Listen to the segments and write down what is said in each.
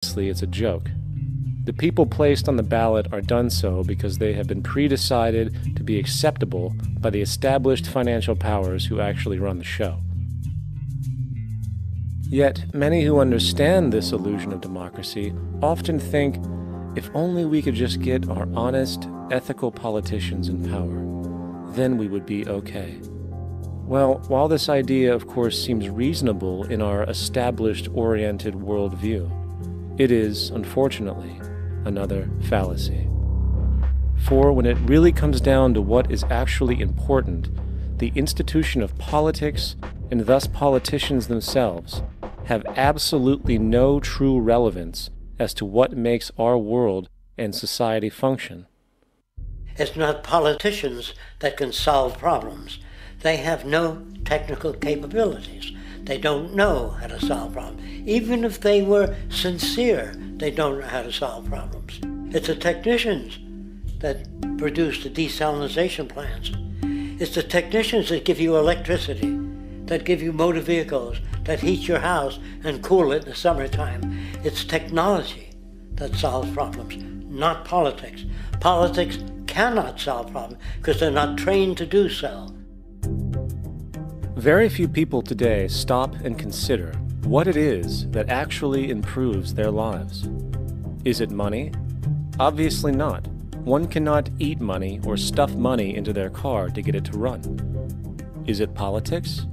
it's a joke. The people placed on the ballot are done so because they have been pre-decided to be acceptable by the established financial powers who actually run the show. Yet, many who understand this illusion of democracy often think, if only we could just get our honest, ethical politicians in power, then we would be okay. Well, while this idea, of course, seems reasonable in our established-oriented worldview, it is, unfortunately, another fallacy. For when it really comes down to what is actually important, the institution of politics, and thus politicians themselves, have absolutely no true relevance as to what makes our world and society function. It's not politicians that can solve problems. They have no technical capabilities. They don't know how to solve problems. Even if they were sincere, they don't know how to solve problems. It's the technicians that produce the desalination plants. It's the technicians that give you electricity, that give you motor vehicles, that heat your house and cool it in the summertime. It's technology that solves problems, not politics. Politics cannot solve problems because they're not trained to do so. Very few people today stop and consider what it is that actually improves their lives. Is it money? Obviously not. One cannot eat money or stuff money into their car to get it to run. Is it politics?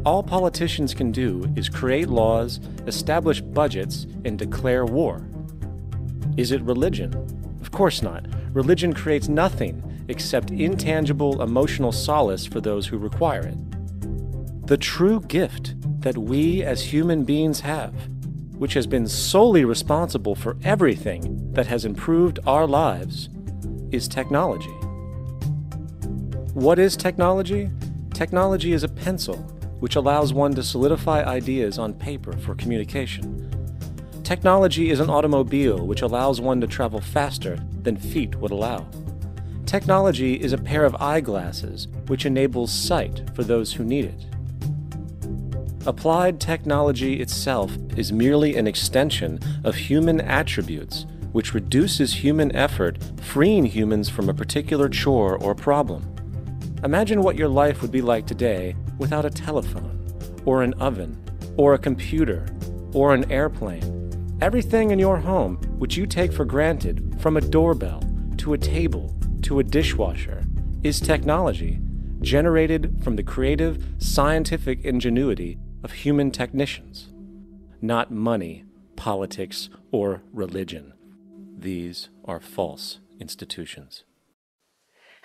All politicians can do is create laws, establish budgets, and declare war. Is it religion? Of course not. Religion creates nothing except intangible emotional solace for those who require it. The true gift that we as human beings have, which has been solely responsible for everything that has improved our lives, is technology. What is technology? Technology is a pencil, which allows one to solidify ideas on paper for communication. Technology is an automobile, which allows one to travel faster than feet would allow. Technology is a pair of eyeglasses, which enables sight for those who need it. Applied technology itself is merely an extension of human attributes, which reduces human effort, freeing humans from a particular chore or problem. Imagine what your life would be like today without a telephone, or an oven, or a computer, or an airplane. Everything in your home, which you take for granted, from a doorbell, to a table, to a dishwasher, is technology, generated from the creative, scientific ingenuity of human technicians. Not money, politics, or religion. These are false institutions.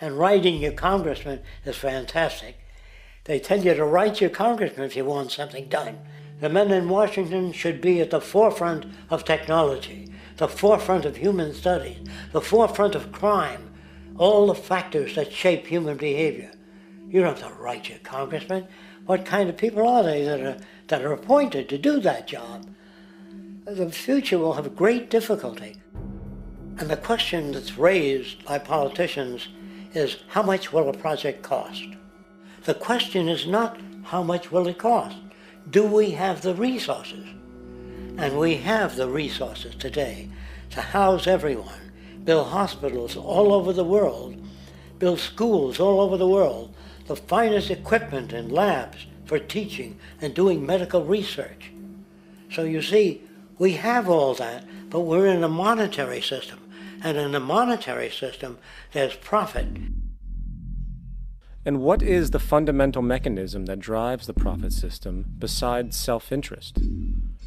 And writing your congressman is fantastic. They tell you to write your congressman if you want something done. The men in Washington should be at the forefront of technology, the forefront of human studies, the forefront of crime, all the factors that shape human behavior. You don't have to write your congressman. What kind of people are they that are appointed to do that job? The future will have great difficulty. And the question that's raised by politicians is, how much will a project cost? The question is not, how much will it cost? Do we have the resources? And we have the resources today to house everyone, build hospitals all over the world, build schools all over the world, the finest equipment and labs for teaching and doing medical research. So you see, we have all that, but we're in a monetary system. And in a monetary system, there's profit. And what is the fundamental mechanism that drives the profit system besides self-interest?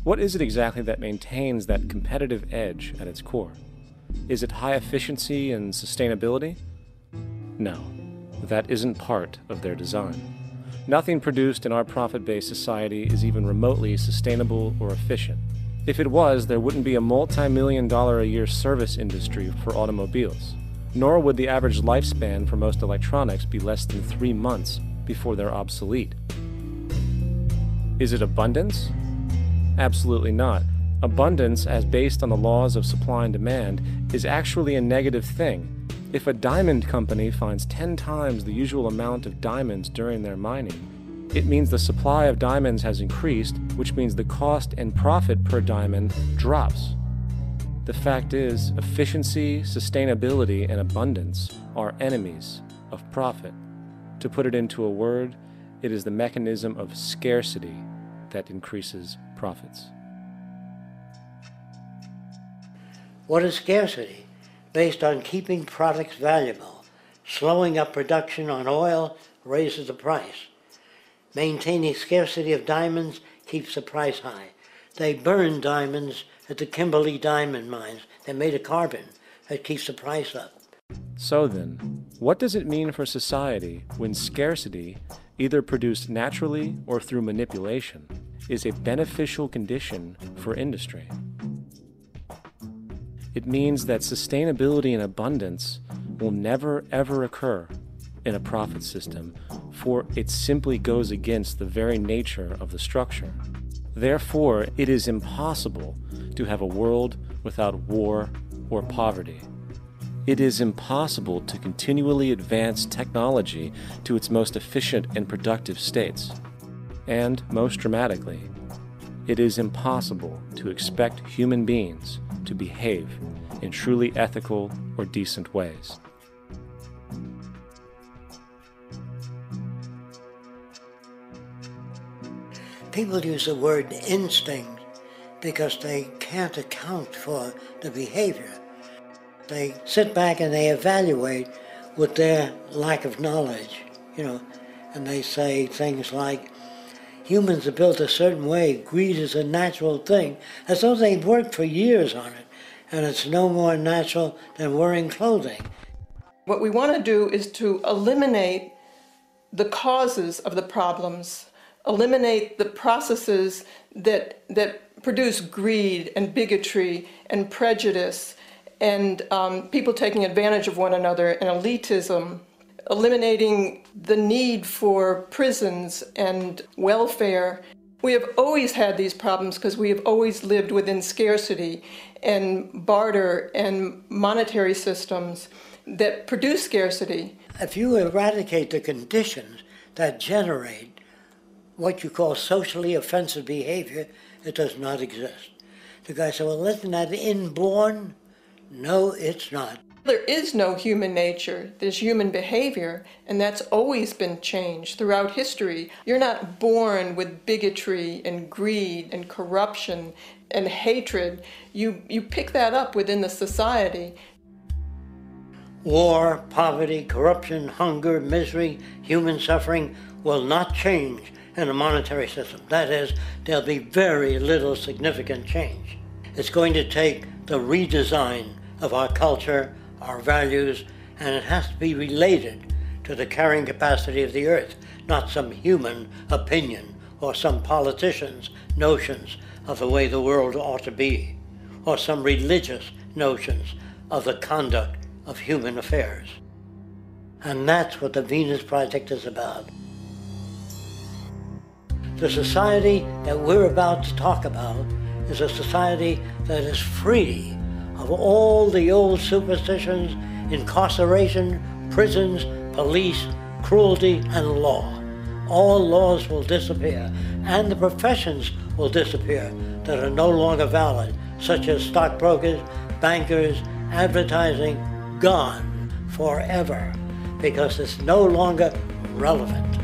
What is it exactly that maintains that competitive edge at its core? Is it high efficiency and sustainability? No, that isn't part of their design. Nothing produced in our profit-based society is even remotely sustainable or efficient. If it was, there wouldn't be a multi-million-dollar-a-year service industry for automobiles. Nor would the average lifespan for most electronics be less than 3 months before they're obsolete. Is it abundance? Absolutely not. Abundance, as based on the laws of supply and demand, is actually a negative thing. If a diamond company finds 10 times the usual amount of diamonds during their mining, it means the supply of diamonds has increased, which means the cost and profit per diamond drops. The fact is, efficiency, sustainability, and abundance are enemies of profit. To put it into a word, it is the mechanism of scarcity that increases profits. What is scarcity? Based on keeping products valuable. Slowing up production on oil raises the price. Maintaining scarcity of diamonds keeps the price high. They burn diamonds at the Kimberley diamond mines. They made a carbon that keeps the price up. So then, what does it mean for society when scarcity, either produced naturally or through manipulation, is a beneficial condition for industry? It means that sustainability and abundance will never ever occur in a profit system, for it simply goes against the very nature of the structure. Therefore, it is impossible to have a world without war or poverty. It is impossible to continually advance technology to its most efficient and productive states. And, most dramatically, it is impossible to expect human beings to behave in truly ethical or decent ways. People use the word instinct because they can't account for the behavior. They sit back and they evaluate with their lack of knowledge, and they say things like, humans are built a certain way, greed is a natural thing, as though they've worked for years on it, and it's no more natural than wearing clothing. What we want to do is to eliminate the causes of the problems, eliminate the processes that produce greed and bigotry and prejudice and people taking advantage of one another and elitism, eliminating the need for prisons and welfare. We have always had these problems because we have always lived within scarcity and barter and monetary systems that produce scarcity. If you eradicate the conditions that generate what you call socially offensive behavior, it does not exist. The guy said, well, isn't that inborn? No, it's not. There is no human nature, there's human behavior, and that's always been changed throughout history. You're not born with bigotry and greed and corruption and hatred. You pick that up within the society. War, poverty, corruption, hunger, misery, human suffering will not change in a monetary system. That is, there'll be very little significant change. It's going to take the redesign of our culture, our values, and it has to be related to the carrying capacity of the earth, not some human opinion or some politician's notions of the way the world ought to be, or some religious notions of the conduct of human affairs. And that's what the Venus Project is about. The society that we're about to talk about is a society that is free of all the old superstitions, incarceration, prisons, police, cruelty, and law. All laws will disappear, and the professions will disappear that are no longer valid, such as stockbrokers, bankers, advertising, gone forever, because it's no longer relevant.